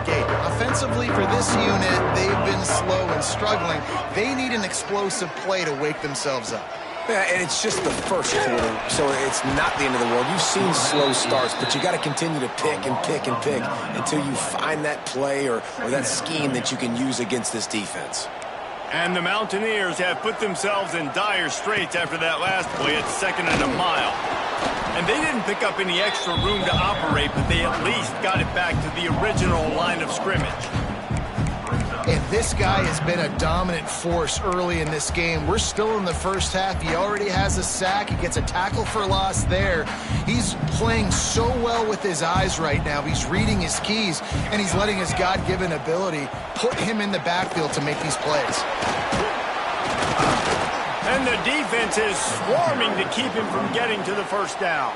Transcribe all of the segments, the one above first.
gate. Offensively, for this unit, they've been slow and struggling. They need an explosive play to wake themselves up. Yeah, and it's just the first quarter, so it's not the end of the world. You've seen slow starts, but you got to continue to pick and pick and pick until you find that play or that scheme that you can use against this defense. And the Mountaineers have put themselves in dire straits after that last play at 2nd and a mile. And they didn't pick up any extra room to operate, but they at least got it back to the original line of scrimmage. And this guy has been a dominant force early in this game. We're still in the first half. He already has a sack. He gets a tackle for loss there. He's playing so well with his eyes right now. He's reading his keys, and he's letting his God-given ability put him in the backfield to make these plays. And the defense is swarming to keep him from getting to the first down.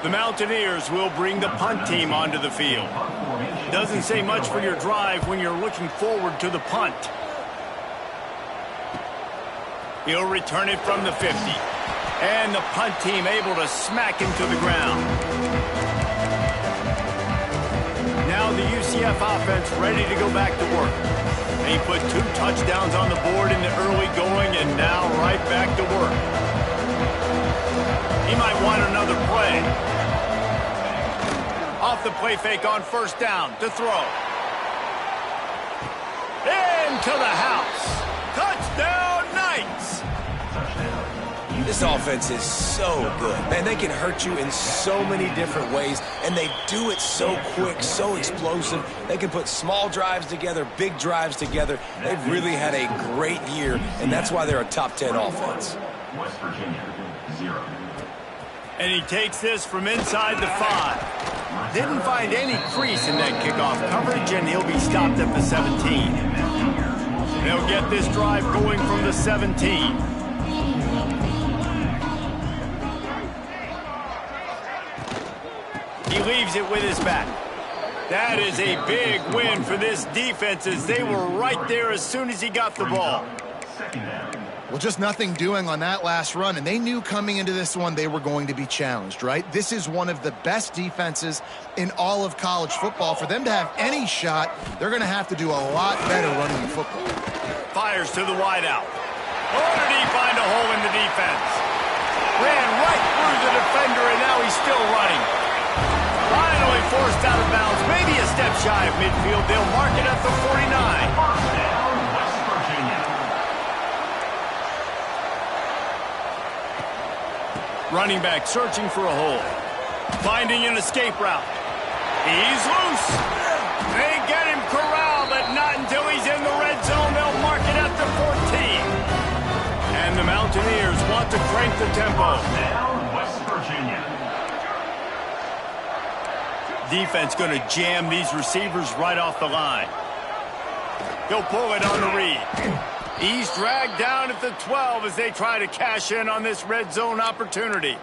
The Mountaineers will bring the punt team onto the field. Doesn't say much for your drive when you're looking forward to the punt. He'll return it from the 50. And the punt team able to smack him to the ground. Now the UCF offense ready to go back to work. They put 2 touchdowns on the board in the early going and now right back to work. He might want another play. Off the play fake on first down to throw. Into the house. Touchdown, Knights. This offense is so good. Man, they can hurt you in so many different ways, and they do it so quick, so explosive. They can put small drives together, big drives together. They've really had a great year, and that's why they're a top 10 offense. West Virginia, 0. And he takes this from inside the 5. Didn't find any crease in that kickoff coverage, and he'll be stopped at the 17. They'll get this drive going from the 17. He leaves it with his back. That is a big win for this defense as they were right there as soon as he got the ball. Well, just nothing doing on that last run, and they knew coming into this one they were going to be challenged, right? This is one of the best defenses in all of college football. For them to have any shot, they're going to have to do a lot better running the football. Fires to the wideout. Oh, did he find a hole in the defense? Ran right through the defender, and now he's still running. Finally forced out of bounds, maybe a step shy of midfield. They'll mark it at the 49. Running back searching for a hole. Finding an escape route. He's loose. They get him corralled, but not until he's in the red zone. They'll mark it at the 14. And the Mountaineers want to crank the tempo. West Virginia. Defense going to jam these receivers right off the line. He'll pull it on the read. He's dragged down at the 12 as they try to cash in on this red zone opportunity.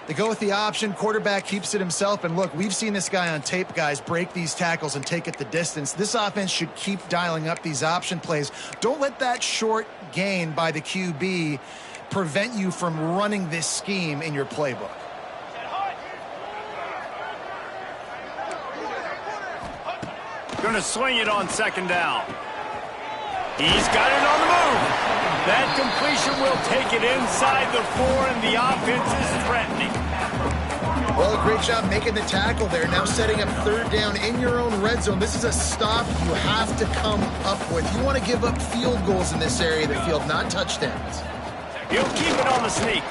They go with the option. Quarterback keeps it himself. And look, we've seen this guy on tape, guys, break these tackles and take it the distance. This offense should keep dialing up these option plays. Don't let that short gain by the QB prevent you from running this scheme in your playbook. Going to swing it on 2nd down. He's got it on the move. That completion will take it inside the 4, and the offense is threatening. Well, a great job making the tackle there. Now setting up 3rd down in your own red zone. This is a stop you have to come up with. You want to give up field goals in this area of the field, not touchdowns. He'll keep it on the sneak.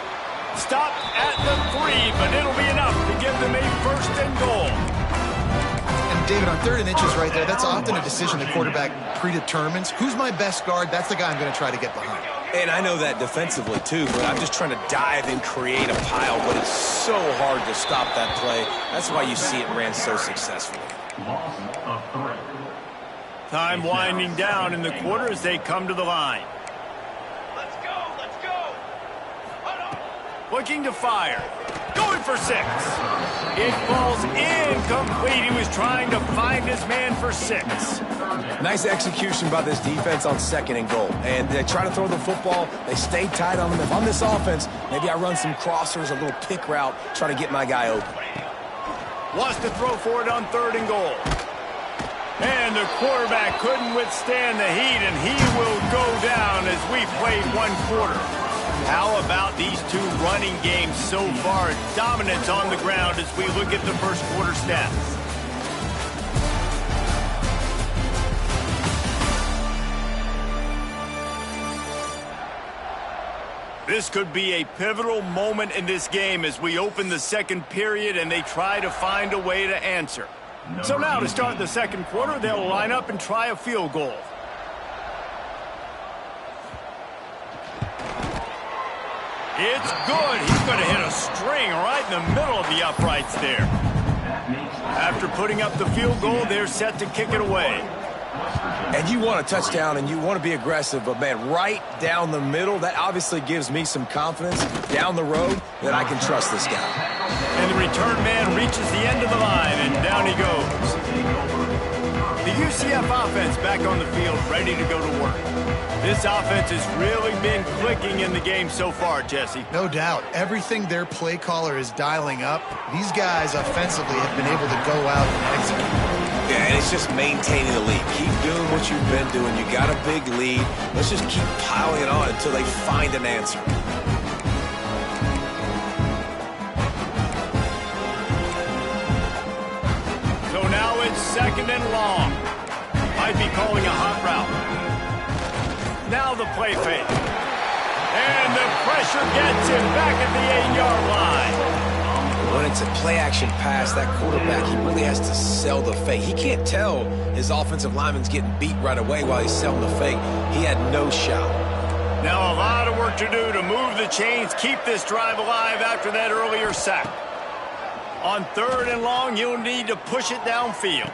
Stop at the 3, but it'll be enough to give them a 1st and goal. David, on 3rd and inches right there, that's often a decision the quarterback predetermines. Who's my best guard? That's the guy I'm going to try to get behind. And I know that defensively, too, but I'm just trying to dive and create a pile, but it's so hard to stop that play. That's why you see it ran so successfully. Time winding down in the quarter as they come to the line. Let's go, let's go. Looking to fire. Going for 6. It falls incomplete. He was trying to find his man for 6. Nice execution by this defense on 2nd and goal. And they try to throw the football. They stay tight on them. If I'm this offense, maybe I run some crossers, a little pick route, try to get my guy open. Wants to throw for it on 3rd and goal. And the quarterback couldn't withstand the heat, and he will go down as we played one quarter. How about these two running games so far? Dominance on the ground as we look at the first quarter stats. This could be a pivotal moment in this game as we open the second period and they try to find a way to answer. So now to start the second quarter, they'll line up and try a field goal. It's good. He's going to hit a string right in the middle of the uprights there. After putting up the field goal, they're set to kick it away. And you want a touchdown and you want to be aggressive, but man, right down the middle, that obviously gives me some confidence down the road that I can trust this guy. And the return man reaches the end of the line, and down he goes. The UCF offense back on the field, ready to go to work. This offense has really been clicking in the game so far, Jesse. No doubt. Everything their play caller is dialing up, these guys offensively have been able to go out and execute. Yeah, and it's just maintaining the lead. Keep doing what you've been doing. You got a big lead. Let's just keep piling it on until they find an answer. So now it's second and long. Might be calling a hot route. Now the play fake. And the pressure gets him back at the 8-yard line. When it's a play-action pass, that quarterback, he really has to sell the fake. He can't tell his offensive lineman's getting beat right away while he's selling the fake. He had no shot. Now a lot of work to do to move the chains, keep this drive alive after that earlier sack. On third and long, you'll need to push it downfield.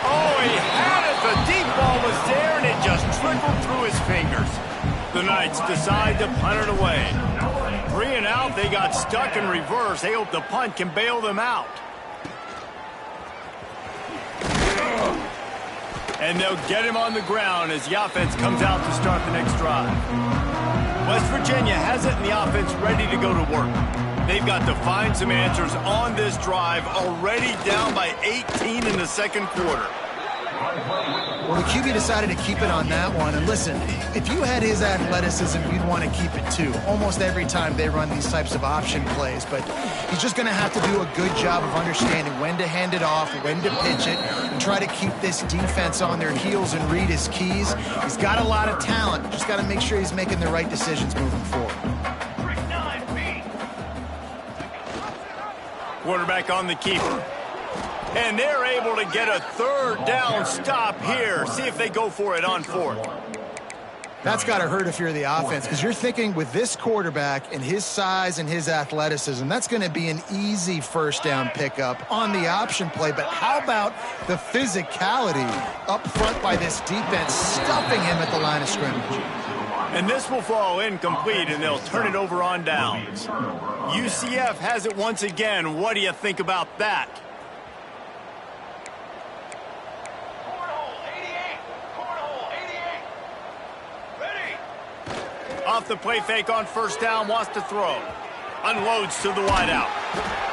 Oh, he had it. The deep ball was there, and it just trickled through his fingers. The Knights decide to punt it away. 3 and out, they got stuck in reverse. They hope the punt can bail them out. And they'll get him on the ground as the offense comes out to start the next drive. West Virginia has it in the offense ready to go to work. They've got to find some answers on this drive, already down by 18 in the second quarter. Well, the QB decided to keep it on that one. And listen, if you had his athleticism, you'd want to keep it too. Almost every time they run these types of option plays. But he's just going to have to do a good job of understanding when to hand it off, when to pitch it, and try to keep this defense on their heels and read his keys. He's got a lot of talent. Just got to make sure he's making the right decisions moving forward. Quarterback on the keeper. And they're able to get a third down stop here. See if they go for it on fourth. That's got to hurt if you're the offense, because you're thinking with this quarterback and his size and his athleticism, that's going to be an easy first down pickup on the option play. But how about the physicality up front by this defense, stuffing him at the line of scrimmage? And this will fall incomplete, and they'll turn it over on downs. UCF has it once again. What do you think about that? Off the play fake on first down, wants to throw. Unloads to the wideout.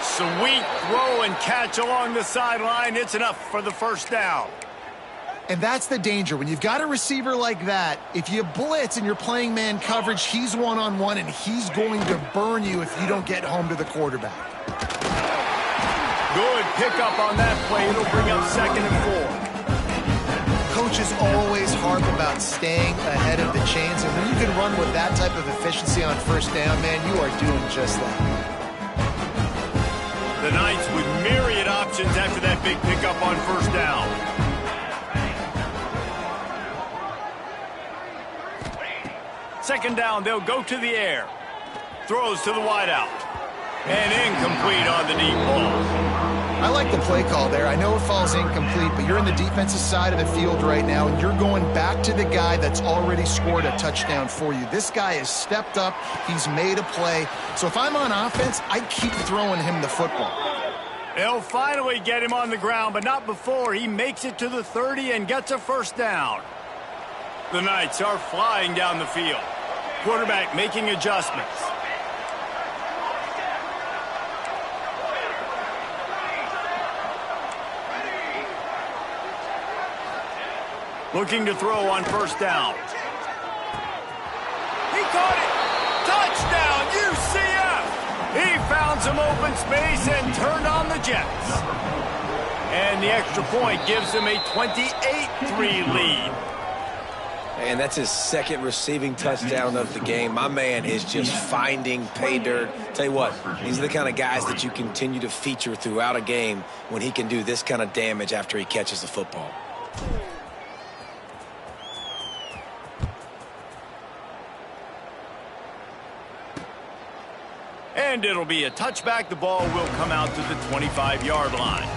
Sweet throw and catch along the sideline. It's enough for the first down. And that's the danger. When you've got a receiver like that, if you blitz and you're playing man coverage, he's one-on-one, and he's going to burn you if you don't get home to the quarterback. Good pickup on that play. It'll bring up second and 4. Coaches always harp about staying ahead of the chains, and when you can run with that type of efficiency on first down, man, you are doing just that. The Knights with myriad options after that big pickup on first down. Second down, they'll go to the air. Throws to the wideout. And incomplete on the deep ball. I like the play call there. I know it falls incomplete, but you're in the defensive side of the field right now, and you're going back to the guy that's already scored a touchdown for you. This guy has stepped up. He's made a play. So if I'm on offense, I keep throwing him the football. They'll finally get him on the ground, but not before he makes it to the 30 and gets a first down. The Knights are flying down the field. Quarterback making adjustments. Looking to throw on first down. He caught it. Touchdown, UCF. He found some open space and turned on the Jets. And the extra point gives him a 28-3 lead. And that's his second receiving touchdown of the game. My man is just finding pay dirt. Tell you what, these are the kind of guys that you continue to feature throughout a game when he can do this kind of damage after he catches the football. And it'll be a touchback. The ball will come out to the 25-yard line.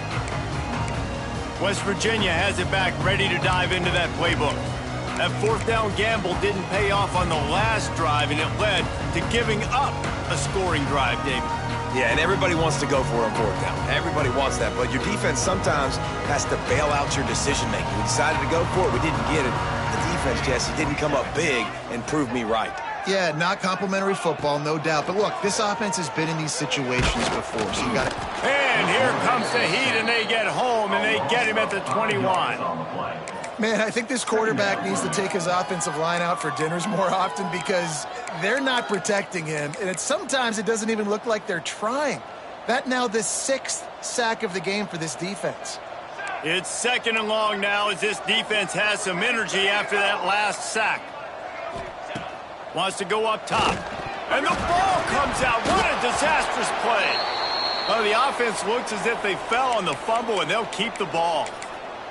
West Virginia has it back, ready to dive into that playbook. That fourth down gamble didn't pay off on the last drive, and it led to giving up a scoring drive, David. Yeah, and everybody wants to go for it on fourth down. Everybody wants that, but your defense sometimes has to bail out your decision-making. We decided to go for it. We didn't get it. The defense, Jesse, didn't come up big and prove me right. Yeah, not complimentary football, no doubt. But look, this offense has been in these situations before, so you got to... And here comes the heat, and they get home, and they get him at the 21. Man, I think this quarterback needs to take his offensive line out for dinners more often because they're not protecting him, and sometimes it doesn't even look like they're trying. That now the 6th sack of the game for this defense. It's second and long now as this defense has some energy after that last sack. Wants to go up top. And the ball comes out. What a disastrous play. Well, the offense looks as if they fell on the fumble, and they'll keep the ball.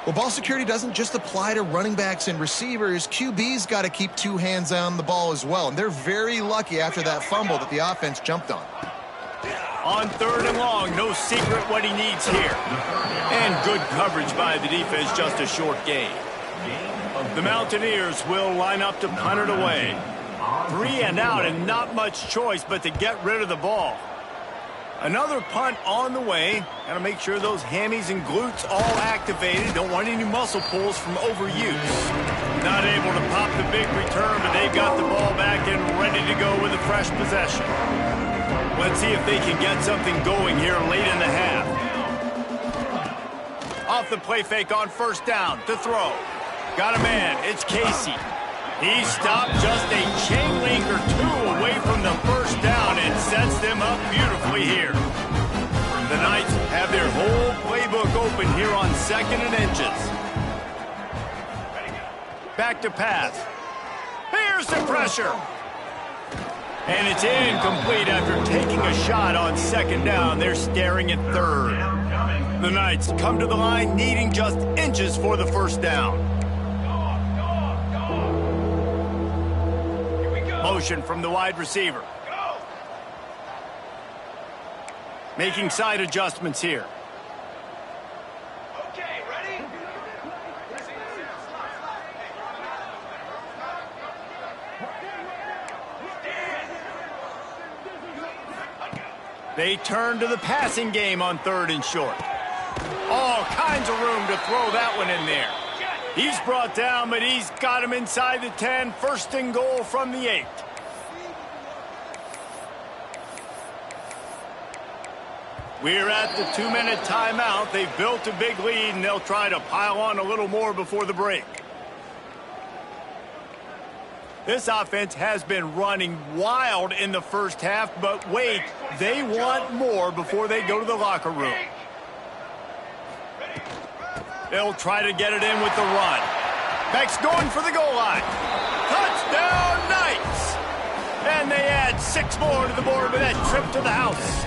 Well, ball security doesn't just apply to running backs and receivers. QB's got to keep 2 hands on the ball as well. And they're very lucky after that fumble that the offense jumped on. On third and long, no secret what he needs here. And good coverage by the defense, just a short gain. The Mountaineers will line up to punt it away. 3 and out, and not much choice but to get rid of the ball. Another punt on the way. Got to make sure those hammies and glutes all activated. Don't want any muscle pulls from overuse. Not able to pop the big return, but they've got the ball back and ready to go with a fresh possession. Let's see if they can get something going here late in the half. Off the play fake on first down to throw. Got a man. It's Casey. He stopped just a chain link or 2 away from the first down and sets them up beautifully here. The Knights have their whole playbook open here on 2nd and inches. Back to pass. Here's the pressure. And it's incomplete after taking a shot on 2nd down. They're staring at 3rd. The Knights come to the line needing just inches for the first down. Motion from the wide receiver. Making side adjustments here. Okay, ready? They turn to the passing game on 3rd and short. All kinds of room to throw that one in there. He's brought down, but he's got him inside the 10. 1st and goal from the 8. We're at the 2-minute timeout. They've built a big lead, and they'll try to pile on a little more before the break. This offense has been running wild in the first half, but wait, they want more before they go to the locker room. They'll try to get it in with the run. Beck's going for the goal line. Touchdown, Knights! And they add 6 more to the board with that trip to the house.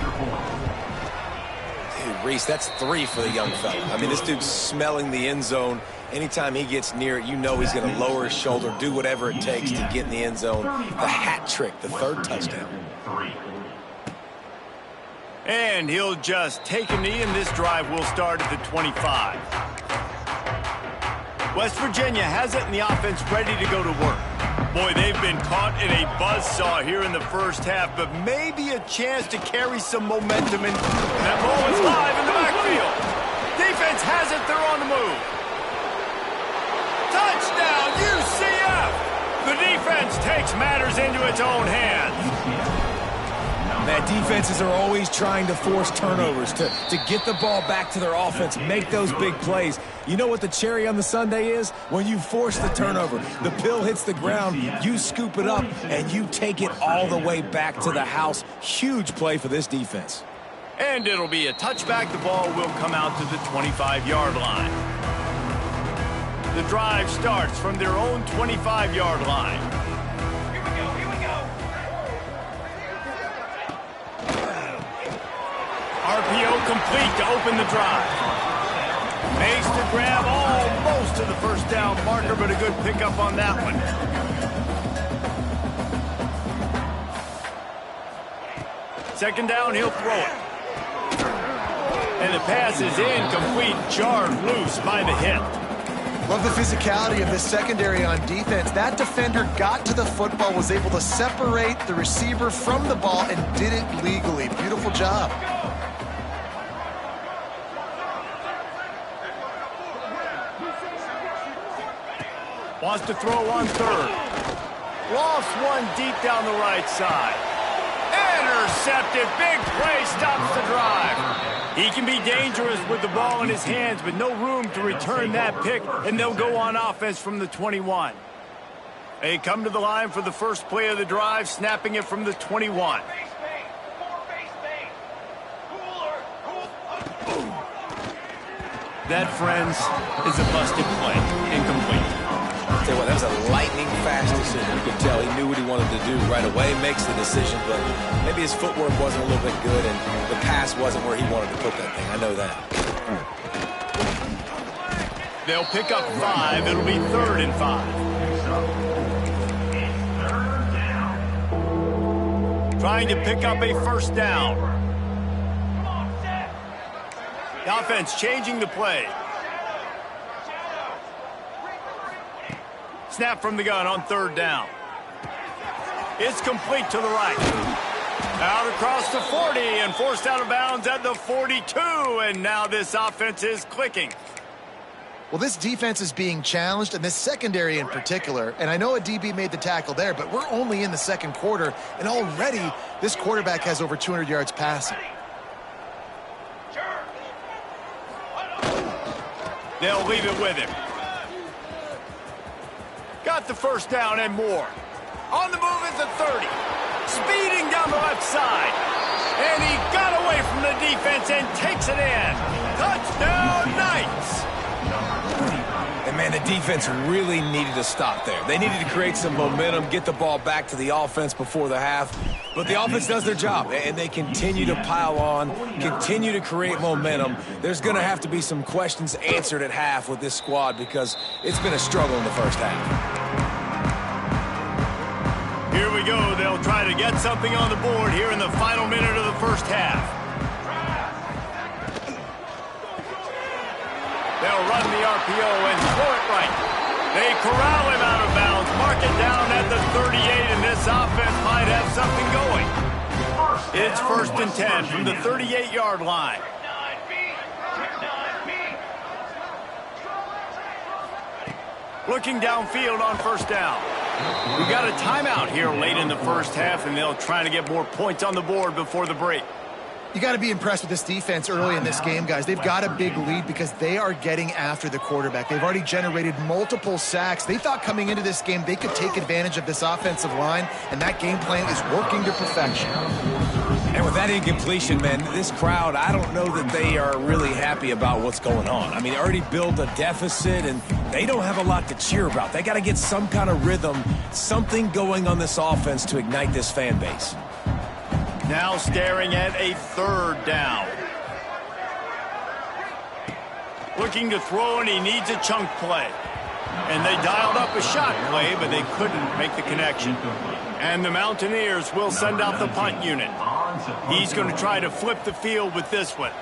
Dude, Reese, that's 3 for the young fella. I mean, this dude's smelling the end zone. Anytime he gets near it, you know he's going to lower his shoulder, do whatever it takes to get in the end zone. The hat trick, the 3rd touchdown. And he'll just take a knee, and this drive will start at the 25. West Virginia has it, and the offense ready to go to work. Boy, they've been caught in a buzzsaw here in the first half, but maybe a chance to carry some momentum. And that ball is live in the backfield. Defense has it. They're on the move. Touchdown, UCF! The defense takes matters into its own hands. Man, defenses are always trying to force turnovers, to get the ball back to their offense, make those big plays. You know what the cherry on the sundae is? When you force the turnover, the pill hits the ground, you scoop it up, and you take it all the way back to the house. Huge play for this defense. And it'll be a touchback. The ball will come out to the 25-yard line. The drive starts from their own 25-yard line. Here we go, here we go. RPO complete to open the drive. Makes the grab almost to the first down marker, but a good pickup on that one. Second down, he'll throw it. And the pass is incomplete, jarred loose by the hip. Love the physicality of this secondary on defense. That defender got to the football, was able to separate the receiver from the ball, and did it legally. Beautiful job. Wants to throw on third. Lost one deep down the right side. Intercepted. Big play stops the drive. He can be dangerous with the ball in his hands, but no room to return that pick, and they'll go on offense from the 21. They come to the line for the first play of the drive, snapping it from the 21. That, friends, is a busted play. Incomplete. Tell you what, that was a lightning-fast decision. You could tell he knew what he wanted to do right away, makes the decision, but maybe his footwork wasn't a little bit good, and the pass wasn't where he wanted to put that thing. I know that. They'll pick up 5. It'll be 3rd and 5. Trying to pick up a first down. The offense changing the play. Snap from the gun on 3rd down. It's complete to the right. Out across the 40 and forced out of bounds at the 42. And now this offense is clicking. Well, this defense is being challenged, and this secondary in particular. And I know a DB made the tackle there, but we're only in the second quarter, and already this quarterback has over 200 yards passing. They'll leave it with him. Got the first down and more. On the move is the 30. Speeding down the left side. And he got away from the defense and takes it in. Touchdown, Knights! And, man, the defense really needed to stop there. They needed to create some momentum, get the ball back to the offense before the half. But the offense does their job, and they continue to pile on, continue to create momentum. There's going to have to be some questions answered at half with this squad because it's been a struggle in the first half. Here we go. They'll try to get something on the board here in the final minute of the first half. They'll run the RPO and throw it right. They corral him out of bounds, mark it down at the 38, and this offense might have something going. It's 1st and 10 from the 38-yard line. Looking downfield on first down. We got a timeout here late in the first half, and they'll try to get more points on the board before the break. You got to be impressed with this defense early in this game, guys. They've got a big lead because they are getting after the quarterback. They've already generated multiple sacks. They thought coming into this game they could take advantage of this offensive line, and that game plan is working to perfection. And with that incompletion, man, this crowd, I don't know that they are really happy about what's going on. I mean, they already built a deficit, and they don't have a lot to cheer about. They got to get some kind of rhythm, something going on this offense to ignite this fan base. Now staring at a 3rd down. Looking to throw, and he needs a chunk play. And they dialed up a shot play, but they couldn't make the connection. And the Mountaineers will send out the punt unit. He's going to try to flip the field with this one.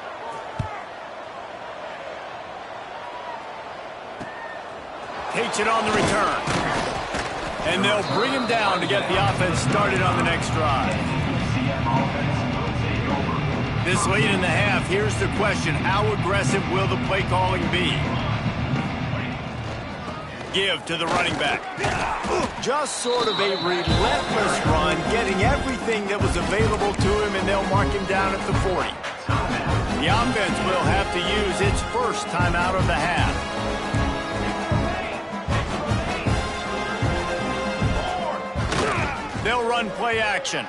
Takes it on the return. And they'll bring him down to get the offense started on the next drive. This late in the half, here's the question. How aggressive will the play calling be? give to the running back. Just sort of a relentless run, getting everything that was available to him, and they'll mark him down at the 40. The offense will have to use its first timeout of the half. They'll run play action.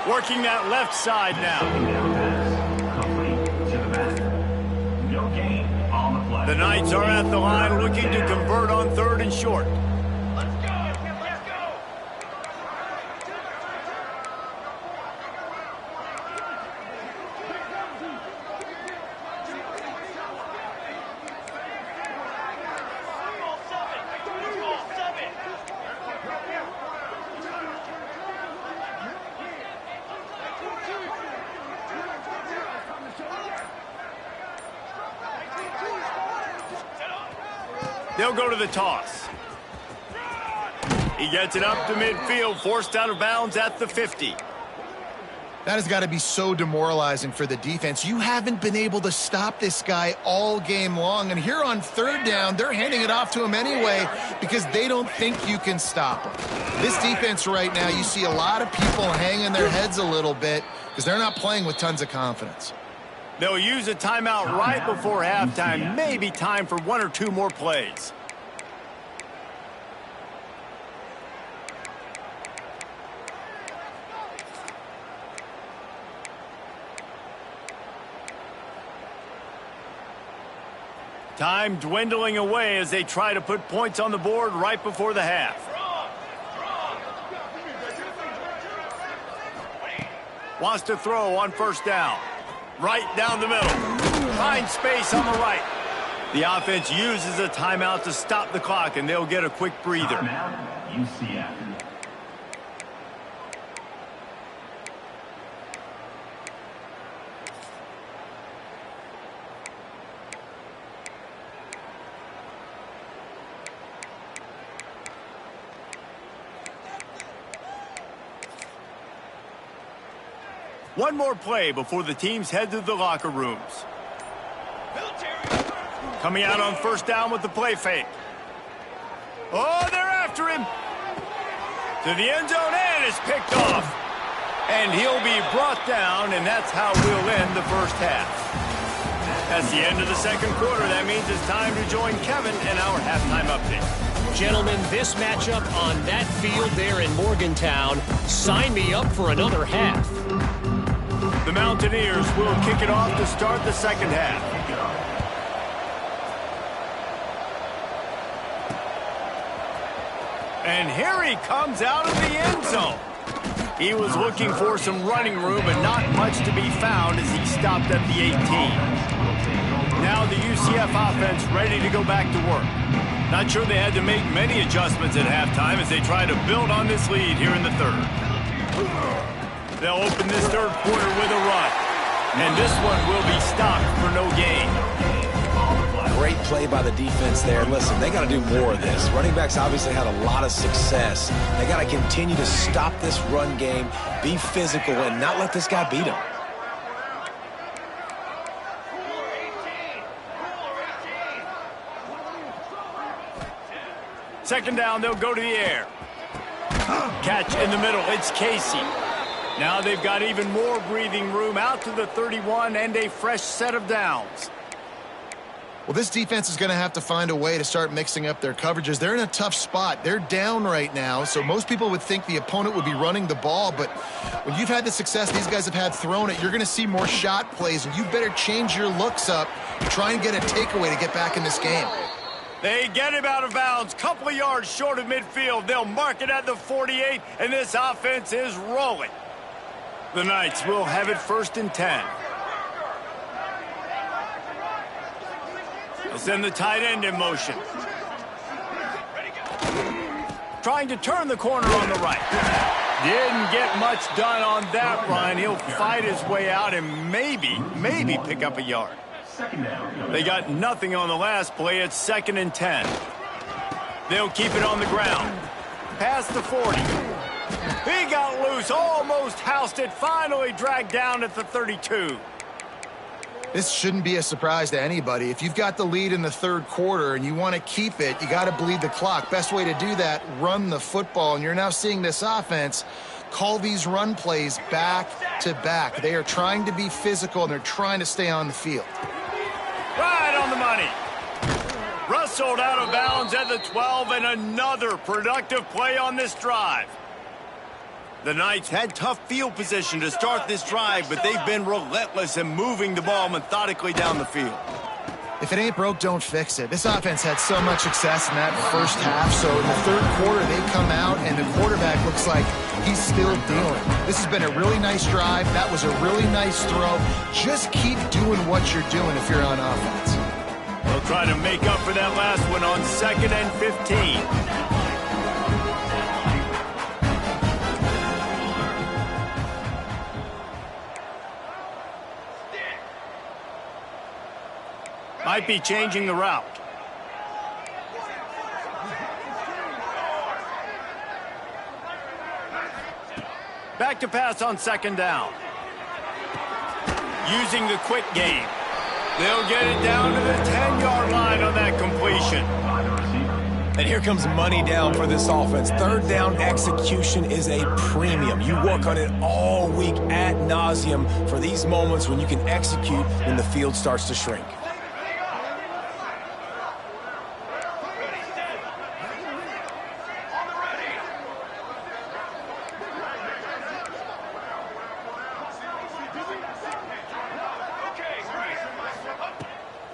Working that left side now. The Knights are at the line looking to convert on 3rd and short. Let's go! Let's go! They'll go to the toss. He gets it up to midfield, forced out of bounds at the 50. That has got to be so demoralizing for the defense. You haven't been able to stop this guy all game long, and here on 3rd down, they're handing it off to him anyway because they don't think you can stop him. This defense right now, you see a lot of people hanging their heads a little bit because they're not playing with tons of confidence. They'll use a timeout right before halftime. Maybe time for 1 or 2 more plays. Time dwindling away as they try to put points on the board right before the half. Wants to throw on 1st down. Right down the middle. Finds space on the right. The offense uses a timeout to stop the clock, and they'll get a quick breather. Timeout, UCF. One more play before the teams head to the locker rooms. Coming out on 1st down with the play fake. Oh, they're after him. To the end zone, and it's picked off. And he'll be brought down, and that's how we'll end the 1st half. That's the end of the 2nd quarter. That means it's time to join Kevin in our halftime update. Gentlemen, this matchup on that field there in Morgantown, sign me up for another half. The Mountaineers will kick it off to start the 2nd half. And here he comes out of the end zone. He was looking for some running room, but not much to be found as he stopped at the 18. Now the UCF offense ready to go back to work. Not sure they had to make many adjustments at halftime as they try to build on this lead here in the 3rd. They'll open this 3rd quarter with a run. And this one will be stopped for no gain. Great play by the defense there. Listen, they got to do more of this. Running backs obviously had a lot of success. They got to continue to stop this run game, be physical, and not let this guy beat them. Second down, they'll go to the air. Catch in the middle. It's Casey. Now they've got even more breathing room out to the 31 and a fresh set of downs. Well, this defense is going to have to find a way to start mixing up their coverages. They're in a tough spot. They're down right now, so most people would think the opponent would be running the ball, but when you've had the success these guys have had throwing it, you're going to see more shot plays, and you better change your looks up and try and get a takeaway to get back in this game. They get him out of bounds, couple of yards short of midfield. They'll mark it at the 48, and this offense is rolling. The Knights will have it 1st and 10. They'll send the tight end in motion. Trying to turn the corner on the right. Didn't get much done on that run. He'll fight his way out and maybe pick up a yard. They got nothing on the last play. It's 2nd and 10. They'll keep it on the ground. Past the 40. He got loose, almost housed it, finally dragged down at the 32. This shouldn't be a surprise to anybody. If you've got the lead in the third quarter and you want to keep it, you got to bleed the clock. Best way to do that, run the football. And you're now seeing this offense call these run plays back to back. They are trying to be physical, and they're trying to stay on the field. Right on the money. Rustled out of bounds at the 12, and another productive play on this drive. The Knights had tough field position to start this drive, but they've been relentless in moving the ball methodically down the field. If it ain't broke, don't fix it. This offense had so much success in that first half, so in the third quarter they come out and the quarterback looks like he's still dealing. This has been a really nice drive. That was a really nice throw. Just keep doing what you're doing if you're on offense. They'll try to make up for that last one on 2nd and 15. Might be changing the route. Back to pass on 2nd down. Using the quick game. They'll get it down to the 10-yard line on that completion. And here comes money down for this offense. Third down execution is a premium. You work on it all week ad nauseum for these moments when you can execute when the field starts to shrink.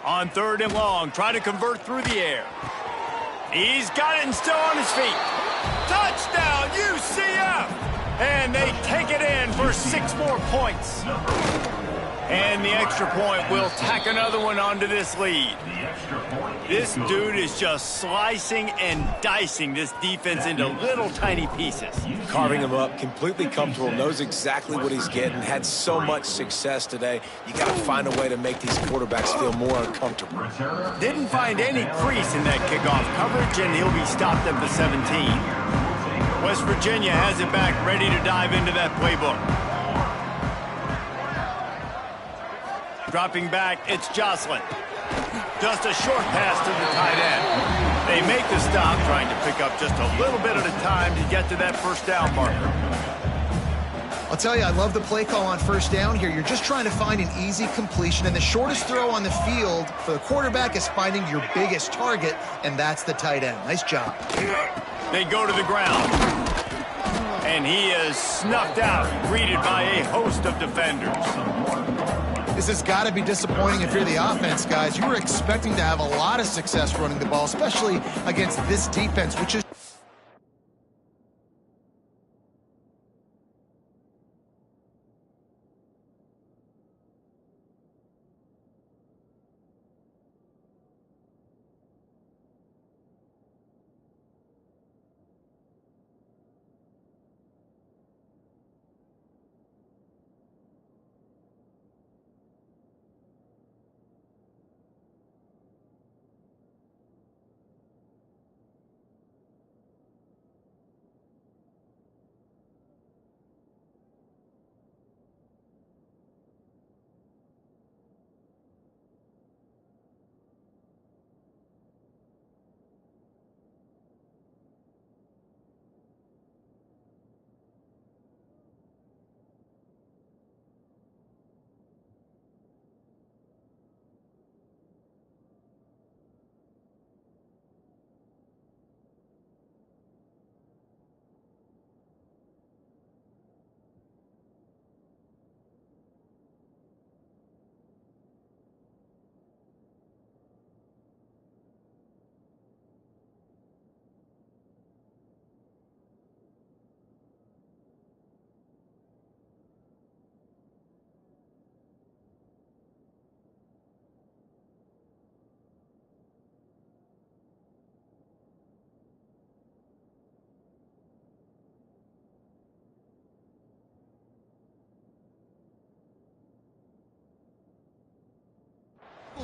On 3rd and long, try to convert through the air. He's got it and still on his feet. Touchdown, UCF! And they take it in for 6 more points. And the extra point will tack another one onto this lead. This dude is just slicing and dicing this defense into little tiny pieces. Carving him up, completely comfortable, knows exactly what he's getting, had so much success today. You got to find a way to make these quarterbacks feel more uncomfortable. Didn't find any crease in that kickoff coverage, and he'll be stopped at the 17. West Virginia has it back, ready to dive into that playbook. Dropping back, it's Jocelyn. Just a short pass to the tight end. They make the stop, trying to pick up just a little bit at a time to get to that first down marker. I'll tell you, I love the play call on first down here. You're just trying to find an easy completion, and the shortest throw on the field for the quarterback is finding your biggest target, and that's the tight end. Nice job. They go to the ground. And he is snuffed out, greeted by a host of defenders. This has got to be disappointing if you're the offense, guys. You were expecting to have a lot of success running the ball, especially against this defense, which is...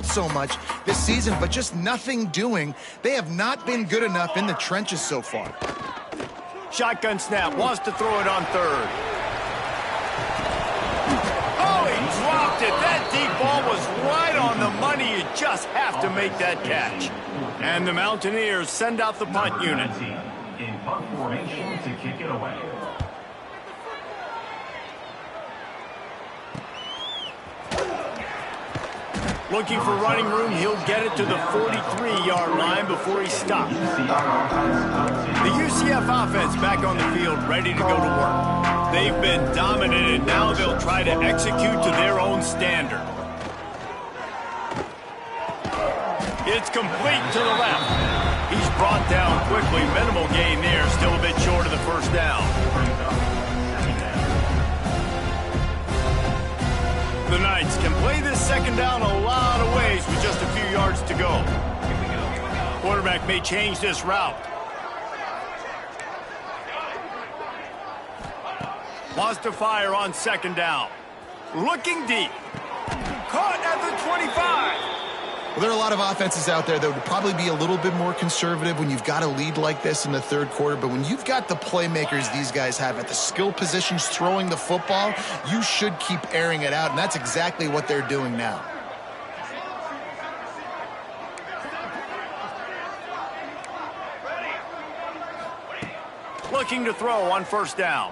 so much this season, but just nothing doing. They have not been good enough in the trenches so far. Shotgun snap, wants to throw it on 3rd. Oh, he dropped it. That deep ball was on the money. You just have to make that catch. And the Mountaineers send out the punt unit. In punt formation to kick it away. Looking for running room, he'll get it to the 43-yard line before he stops. The UCF offense back on the field, ready to go to work. They've been dominant, and now they'll try to execute to their own standard. It's complete to the left. He's brought down quickly. Minimal gain there, still a bit short of the first down. The Knights can play this second down a lot of ways with just a few yards to go. Quarterback may change this route. Wants to fire on second down. Looking deep. Caught at the 25. Well, there are a lot of offenses out there that would probably be a little bit more conservative when you've got a lead like this in the third quarter. But when you've got the playmakers these guys have at the skill positions throwing the football, you should keep airing it out. And that's exactly what they're doing now. Looking to throw on first down.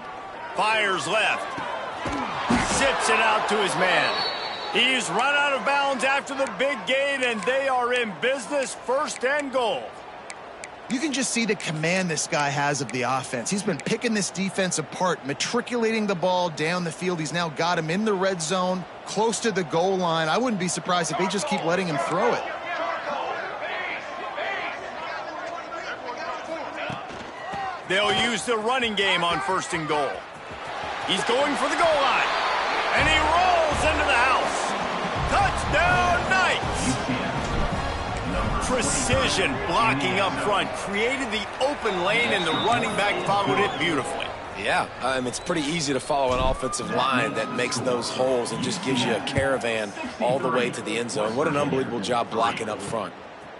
Fires left. Zips it out to his man. He's run out of bounds after the big gain, and they are in business, first and goal. You can just see the command this guy has of the offense. He's been picking this defense apart, matriculating the ball down the field. He's now got him in the red zone, close to the goal line. I wouldn't be surprised if they just keep letting him throw it. They'll use the running game on first and goal. He's going for the goal line, and he rolls into the house. Touchdown, Knights! Precision blocking up front created the open lane, and the running back followed it beautifully. Yeah, it's pretty easy to follow an offensive line that makes those holes and just gives you a caravan all the way to the end zone. What an unbelievable job blocking up front.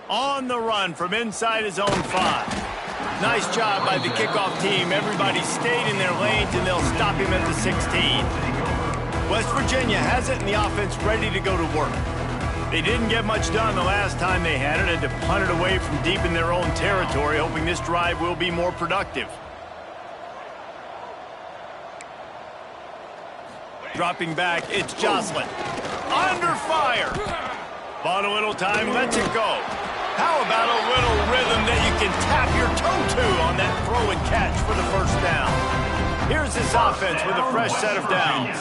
On the run from inside his own 5. Nice job by the kickoff team. Everybody stayed in their lanes, and they'll stop him at the 16. West Virginia has it, and the offense ready to go to work. They didn't get much done the last time they had it, and to punt it away from deep in their own territory, hoping this drive will be more productive. Dropping back, it's Jocelyn. Under fire. Bought a little time, lets it go. How about a little rhythm that you can tap your toe to on that throw and catch for the first down? Here's this offense with a fresh set of downs.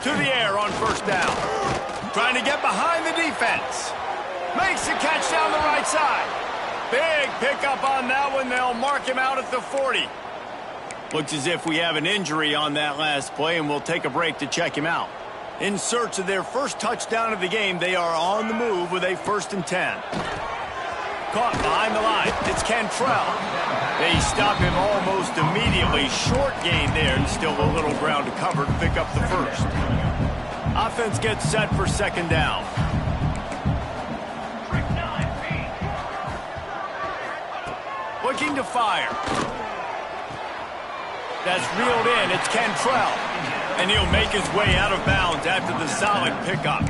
To the air on first down. Trying to get behind the defense. Makes the catch down the right side. Big pickup on that one. They'll mark him out at the 40. Looks as if we have an injury on that last play, and we'll take a break to check him out. In search of their first touchdown of the game, they are on the move with a 1st and 10. Caught behind the line. It's Cantrell. They stop him almost immediately. Short gain there, and still a little ground to cover to pick up the first. Offense gets set for second down. Looking to fire. That's reeled in. It's Cantrell. And he'll make his way out of bounds after the solid pickup.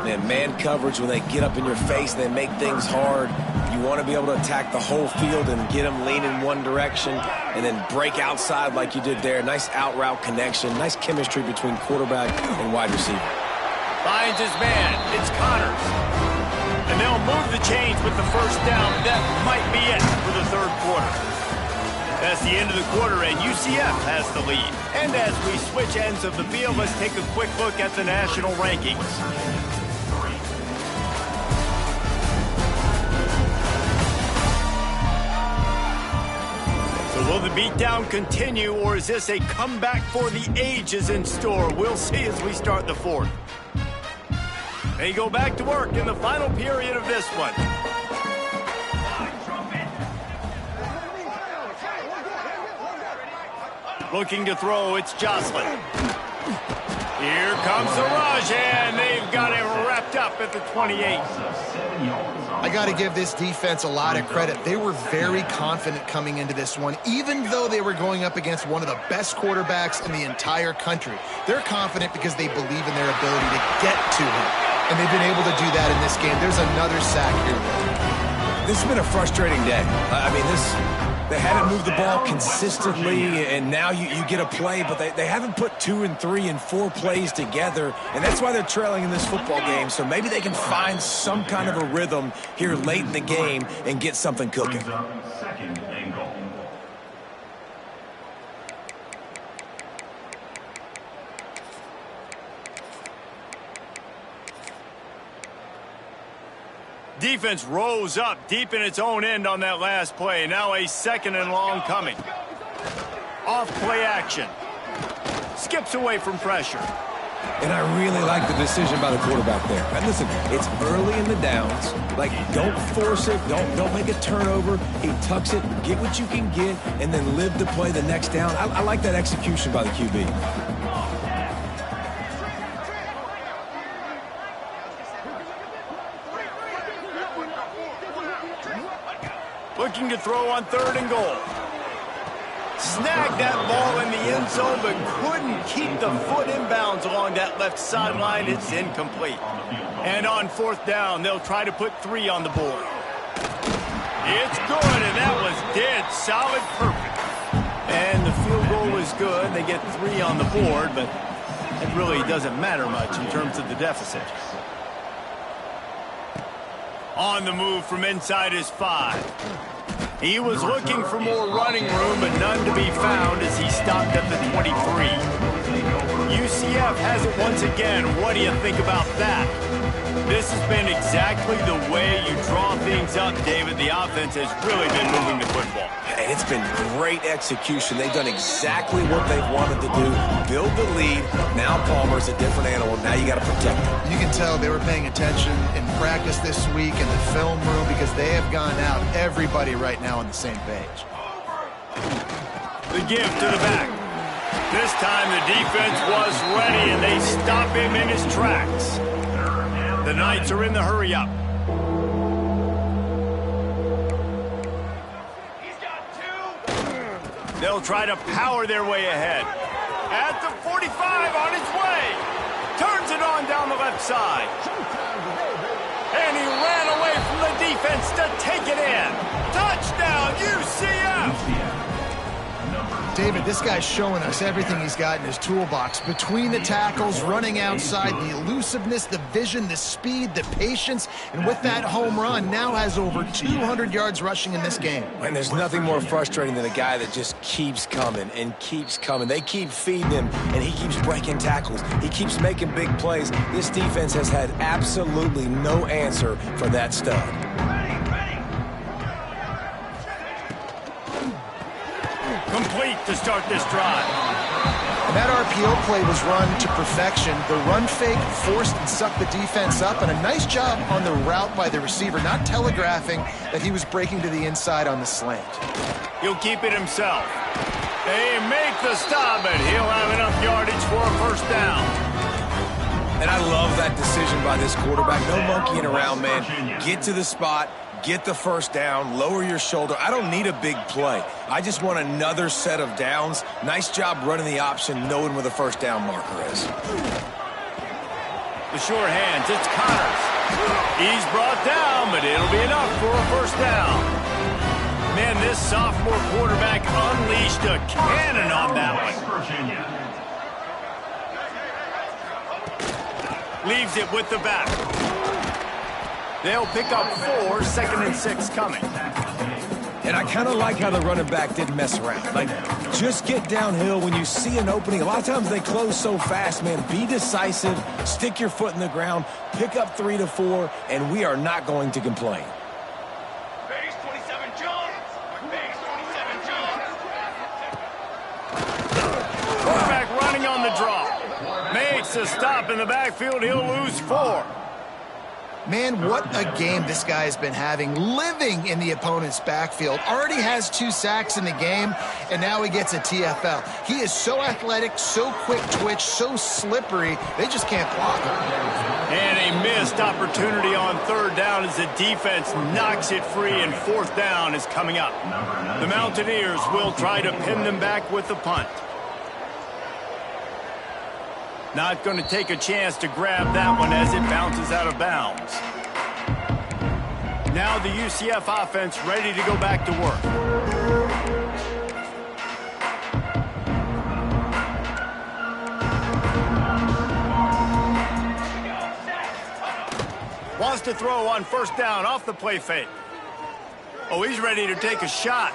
And man coverage, when they get up in your face, they make things hard. You want to be able to attack the whole field and get them lean in one direction and then break outside like you did there. Nice out route connection. Nice chemistry between quarterback and wide receiver. Finds his man. It's Connors. And they'll move the chains with the first down. That might be it for the third quarter. That's the end of the quarter, and UCF has the lead. And as we switch ends of the field, let's take a quick look at the national rankings. So will the beatdown continue, or is this a comeback for the ages in store? We'll see as we start the fourth. They go back to work in the final period of this one. Looking to throw, it's Jocelyn. Here comes the rush, and they've got him wrapped up at the 28. I got to give this defense a lot of credit. They were very confident coming into this one, even though they were going up against one of the best quarterbacks in the entire country. They're confident because they believe in their ability to get to him, and they've been able to do that in this game. There's another sack here. This has been a frustrating day. I mean, they haven't moved the ball consistently, and now you get a play, but they haven't put 2 and 3 and 4 plays together, and that's why they're trailing in this football game. So maybe they can find some kind of a rhythm here late in the game and get something cooking. Second and goal. Defense rose up deep in its own end on that last play. Now a 2nd and long coming. Off play action. Skips away from pressure. And I really like the decision by the quarterback there. And listen, it's early in the downs. Like, don't force it. Don't make a turnover. He tucks it, get what you can get, and then live to play the next down. I like that execution by the QB. Looking to throw on 3rd and goal. Snagged that ball in the end zone, but couldn't keep the foot inbounds along that left sideline. It's incomplete. And on 4th down, they'll try to put 3 on the board. It's good, and that was dead solid perfect. And the field goal is good. They get 3 on the board, but it really doesn't matter much in terms of the deficit. On the move from inside his 5. He was looking for more running room, but none to be found as he stopped at the 23. UCF has it once again. What do you think about that? This has been exactly the way you draw things up, David. The offense has really been moving the football. And it's been great execution. They've done exactly what they've wanted to do. Build the lead. Now Palmer's a different animal. Now you got to protect him. You can tell they were paying attention in practice this week in the film room because they have gone out, everybody right now on the same page. The give to the back. This time the defense was ready, and they stop him in his tracks. The Knights are in the hurry-up. They'll try to power their way ahead. At the 45 on his way. Turns it on down the left side. And he ran away from the defense to take it in. Touchdown, UCF! David, this guy's showing us everything he's got in his toolbox. Between the tackles, running outside, the elusiveness, the vision, the speed, the patience, and with that home run, now has over 200 yards rushing in this game. And there's nothing more frustrating than a guy that just keeps coming and keeps coming. They keep feeding him, and he keeps breaking tackles. He keeps making big plays. This defense has had absolutely no answer for that stud. Complete to start this drive. And that RPO play was run to perfection. The run fake forced and sucked the defense up, and a nice job on the route by the receiver, not telegraphing that he was breaking to the inside on the slant. He'll keep it himself. They make the stop, but he'll have enough yardage for a 1st down. And I love that decision by this quarterback. No monkeying around, man. Get to the spot. Get the 1st down, lower your shoulder. I don't need a big play. I just want another set of downs. Nice job running the option, knowing where the 1st down marker is. The sure hands, it's Connors. He's brought down, but it'll be enough for a 1st down. Man, this sophomore quarterback unleashed a cannon on that one. Leaves it with the back. They'll pick up 4, 2nd and 6 coming. And I kind of like how the running back didn't mess around. Like, just get downhill when you see an opening. A lot of times they close so fast, man. Be decisive, stick your foot in the ground, pick up 3 to 4, and we are not going to complain. Base 27 Jones. Base 27 Jones. Quarterback running on the draw. Makes a stop in the backfield. He'll lose 4. Man, what a game this guy has been having, living in the opponent's backfield. Already has 2 sacks in the game, and now he gets a TFL. He is so athletic, so quick twitch, so slippery, they just can't block him. And a missed opportunity on 3rd down as the defense knocks it free, and 4th down is coming up. The Mountaineers will try to pin them back with the punt. Not going to take a chance to grab that one as it bounces out of bounds. Now the UCF offense ready to go back to work. Wants to throw on 1st down off the play fake. Oh, he's ready to take a shot.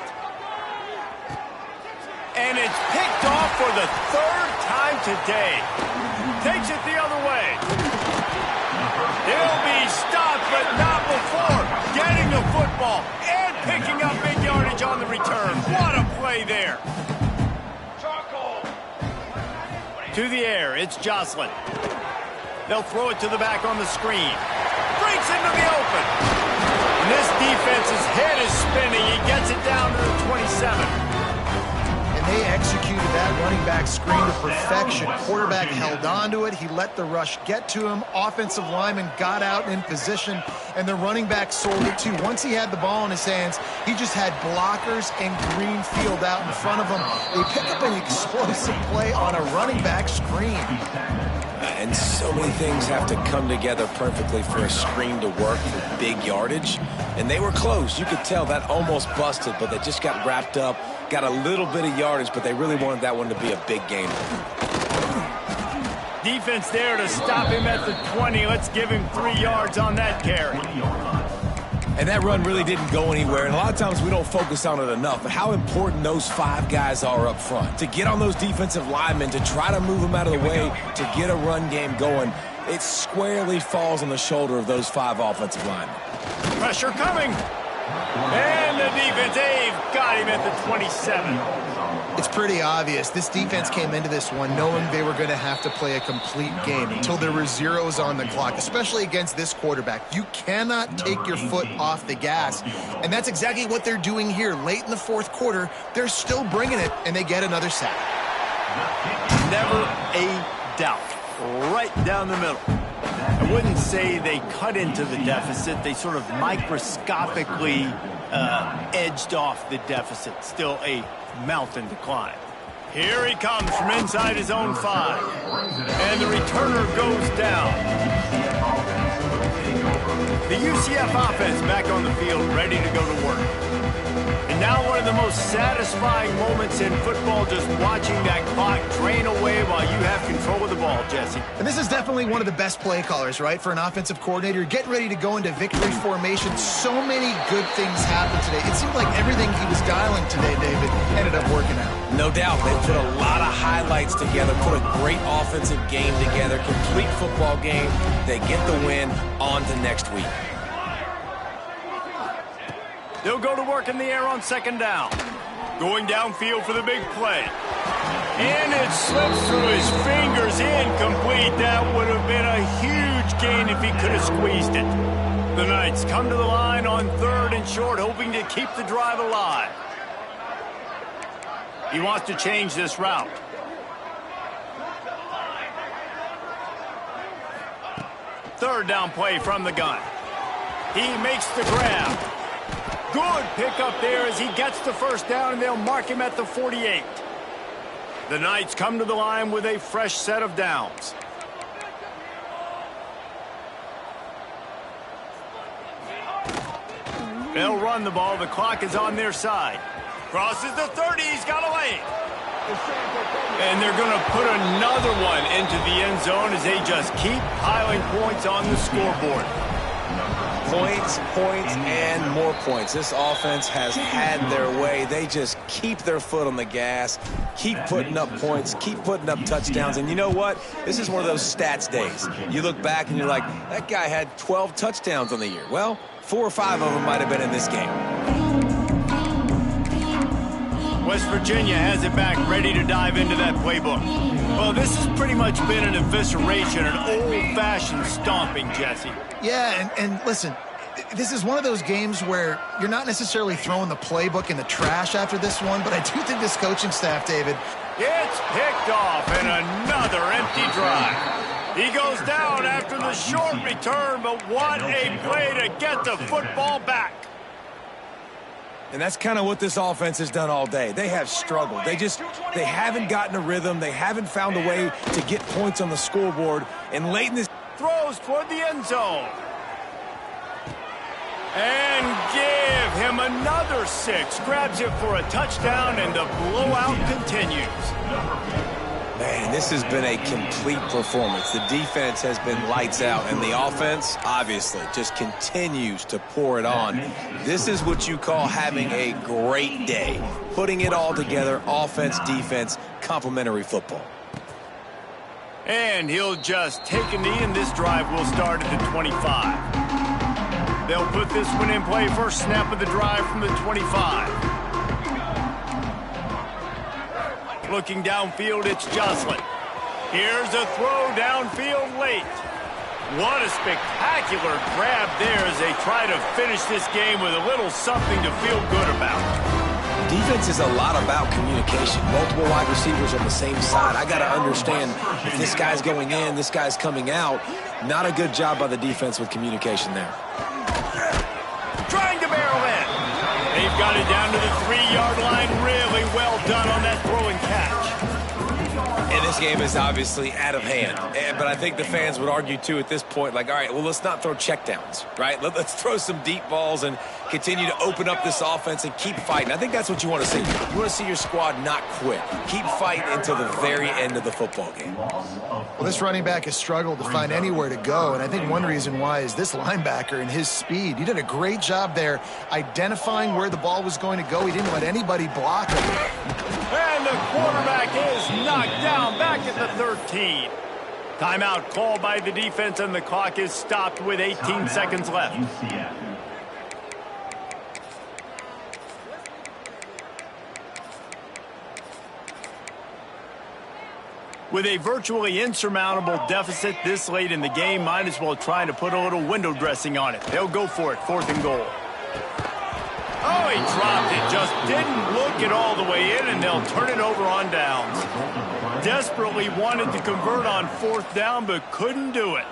And it's picked off for the 3rd time today. Takes it the other way. He'll be stopped, but not before getting the football and picking up big yardage on the return. What a play there. To the air, it's Jocelyn. They'll throw it to the back on the screen. Breaks into the open. And this defense's head is spinning. He gets it down to the 27. They executed that running back screen to perfection. Quarterback held on to it. He let the rush get to him. Offensive lineman got out in position, and the running back sold it too. Once he had the ball in his hands, he just had blockers and green field out in front of him. They pick up an explosive play on a running back screen. And so many things have to come together perfectly for a screen to work for big yardage. And they were close. You could tell that almost busted, but they just got wrapped up, got a little bit of yardage, but they really wanted that one to be a big game. Defense there to stop him at the 20. Let's give him 3 yards on that carry. And that run really didn't go anywhere. And a lot of times we don't focus on it enough, but how important those 5 guys are up front. To get on those defensive linemen, to try to move them out of the way, to get a run game going, it squarely falls on the shoulder of those 5 offensive linemen. Pressure coming. And the defense, they've got him at the 27. It's pretty obvious. This defense came into this one knowing they were going to have to play a complete game until there were zeros on the clock, especially against this quarterback. You cannot take your foot off the gas, and that's exactly what they're doing here. Late in the 4th quarter, they're still bringing it, and they get another sack. Never a doubt. Right down the middle. I wouldn't say they cut into the deficit. They sort of microscopically edged off the deficit. Still a mountain to climb. Here he comes from inside his own 5. And the returner goes down. The UCF offense back on the field, ready to go to work. And now one of the most satisfying moments in football, just watching that clock drain away while you have control of the ball, Jesse. And this is definitely one of the best play callers, right, for an offensive coordinator. Getting ready to go into victory formation. So many good things happened today. It seemed like everything he was dialing today, David, ended up working out. No doubt. They put a lot of highlights together, put a great offensive game together, complete football game. They get the win. On to next week. They'll go to work in the air on 2nd down. Going downfield for the big play. And it slips through his fingers, incomplete. That would have been a huge gain if he could have squeezed it. The Knights come to the line on 3rd and short, hoping to keep the drive alive. He wants to change this route. Third down play from the gun. He makes the grab. Good pickup there as he gets the 1st down, and they'll mark him at the 48. The Knights come to the line with a fresh set of downs. They'll run the ball. The clock is on their side. Crosses the 30. He's got a lane. And they're going to put another one into the end zone as they just keep piling points on the scoreboard. Points, and more points. This offense has had their way. They just keep their foot on the gas, keep putting up points, keep putting up touchdowns. And you know what? This is one of those stats days. You look back and you're like, that guy had 12 touchdowns on the year. Well, 4 or 5 of them might have been in this game. West Virginia has it back, ready to dive into that playbook. Well, this has pretty much been an evisceration, an old-fashioned stomping, Jesse. Yeah, and listen, this is one of those games where you're not necessarily throwing the playbook in the trash after this one, but I do think this coaching staff, David. It's picked off and another empty drive. He goes down after the short return, but what a play to get the football back. And that's kind of what this offense has done all day. They have struggled. They haven't gotten a rhythm. They haven't found a way to get points on the scoreboard. And late in this... Throws toward the end zone. And give him another 6. Grabs it for a touchdown, and the blowout continues. Man, this has been a complete performance. The defense has been lights out, and the offense, obviously, just continues to pour it on. This is what you call having a great day. Putting it all together, offense, defense, complementary football. And he'll just take a knee, and this drive will start at the 25. They'll put this one in play. First snap of the drive from the 25. Looking downfield, it's Joslin. Here's a throw downfield late. What a spectacular grab there as they try to finish this game with a little something to feel good about. Defense is a lot about communication. Multiple wide receivers on the same side. I got to understand if this guy's going in, this guy's coming out. Not a good job by the defense with communication there. Trying to barrel in. They've got it down to the 3-yard line. Really well done on that throw and catch. And this game is obviously out of hand. But I think the fans would argue, too, at this point, like, all right, well, let's not throw checkdowns, right? Let's throw some deep balls and continue to open up this offense and keep fighting. I think that's what you want to see. You want to see your squad not quit. Keep fighting until the very end of the football game. Well, this running back has struggled to find anywhere to go, and I think one reason why is this linebacker and his speed. He did a great job there identifying where the ball was going to go. He didn't let anybody block him. And the quarterback is knocked down back at the 13. Timeout called by the defense, and the clock is stopped with 18 seconds left. With a virtually insurmountable deficit this late in the game, might as well try to put a little window dressing on it. They'll go for it, 4th and goal. Oh, he dropped it. Just didn't look it all the way in, and they'll turn it over on downs. Desperately wanted to convert on 4th down, but couldn't do it.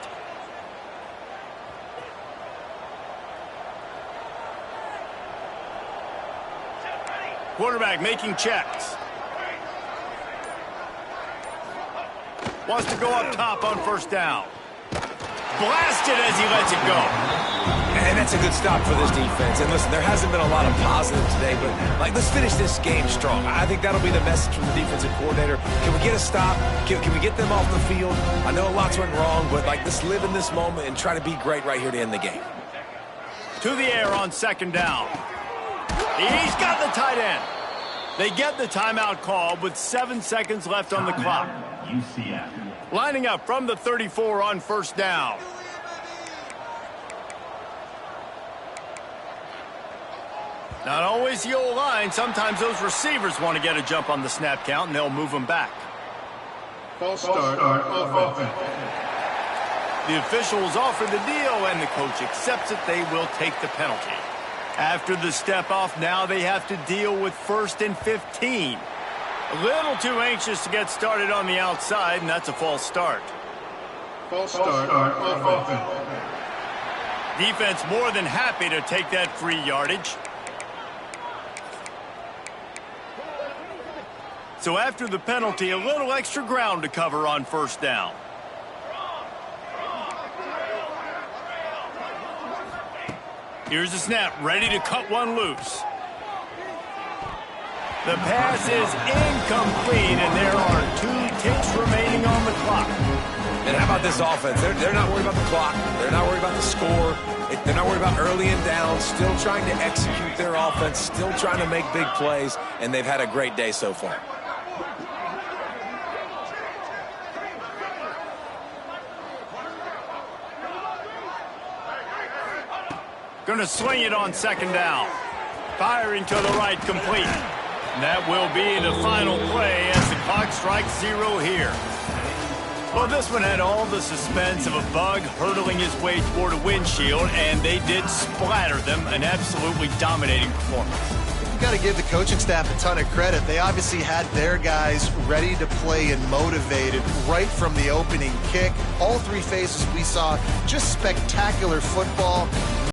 Quarterback making checks. Wants to go up top on 1st down. Blasted as he lets it go. And that's a good stop for this defense. And listen, there hasn't been a lot of positive today, but let's finish this game strong. I think that'll be the message from the defensive coordinator. Can we get a stop? Can we get them off the field? I know lots went wrong, but let's live in this moment and try to be great right here to end the game. To the air on 2nd down. He's got the tight end. They get the timeout call with 7 seconds left on the clock. Lining up from the 34 on 1st down. Not always the old line. Sometimes those receivers want to get a jump on the snap count, and they'll move them back. False start offense. The officials offer the deal, and the coach accepts it. They will take the penalty. After the step off, now they have to deal with 1st and 15. A little too anxious to get started on the outside, and that's a false start. False start offense. Defense more than happy to take that free yardage. So after the penalty, a little extra ground to cover on 1st down. Here's the snap, ready to cut one loose. The pass is incomplete, and there are 2 ticks remaining on the clock. And how about this offense? They're not worried about the clock. They're not worried about the score. They're not worried about early and down. Still trying to execute their offense. Still trying to make big plays. And they've had a great day so far. Going to swing it on 2nd down. Firing to the right, complete. That will be the final play as the clock strikes 0 here. Well, this one had all the suspense of a bug hurtling his way toward a windshield, and they did splatter them. An absolutely dominating performance. You've got to give the coaching staff a ton of credit. They obviously had their guys ready to play and motivated right from the opening kick. All three phases we saw just spectacular football.